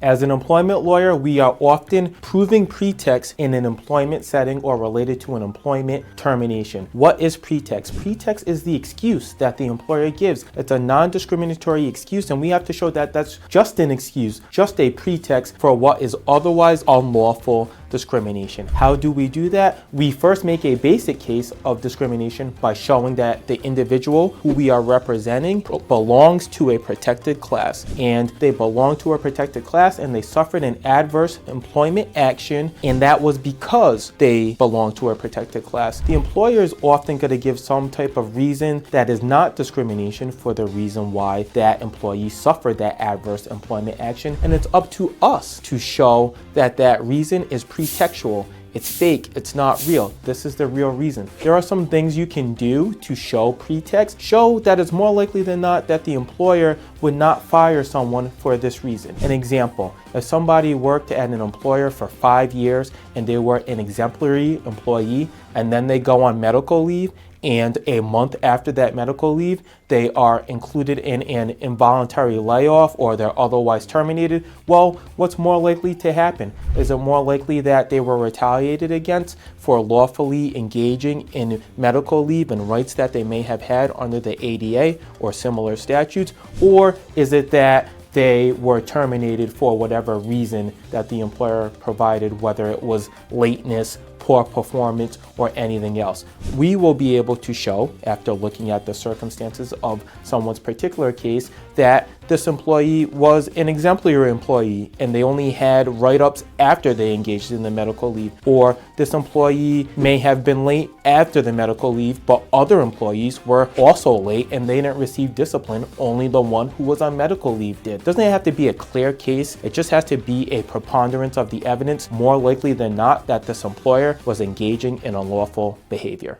As an employment lawyer, we are often proving pretext in an employment setting or related to an employment termination. What is pretext? Pretext is the excuse that the employer gives. It's a non-discriminatory excuse, and we have to show that that's just an excuse, just a pretext for what is otherwise unlawful discrimination. How do we do that? We first make a basic case of discrimination by showing that the individual who we are representing belongs to a protected class, and they belong to a protected class and they suffered an adverse employment action, and that was because they belong to a protected class. The employer is often going to give some type of reason that is not discrimination for the reason why that employee suffered that adverse employment action, and it's up to us to show that that reason is pretextual. It's fake, it's not real. This is the real reason. There are some things you can do to show pretext. Show that it's more likely than not that the employer would not fire someone for this reason. An example, if somebody worked at an employer for 5 years and they were an exemplary employee, and then they go on medical leave, and a month after that medical leave, they are included in an involuntary layoff or they're otherwise terminated, well, what's more likely to happen? Is it more likely that they were retaliated against for lawfully engaging in medical leave and rights that they may have had under the ADA or similar statutes? Or is it that they were terminated for whatever reason that the employer provided, whether it was lateness, poor performance, or anything else? We will be able to show, after looking at the circumstances of someone's particular case, that this employee was an exemplary employee and they only had write-ups after they engaged in the medical leave, or this employee may have been late after the medical leave, but other employees were also late and they didn't receive discipline, only the one who was on medical leave did. Doesn't have to be a clear case, it just has to be a preponderance of the evidence, more likely than not that this employer was engaging in unlawful behavior.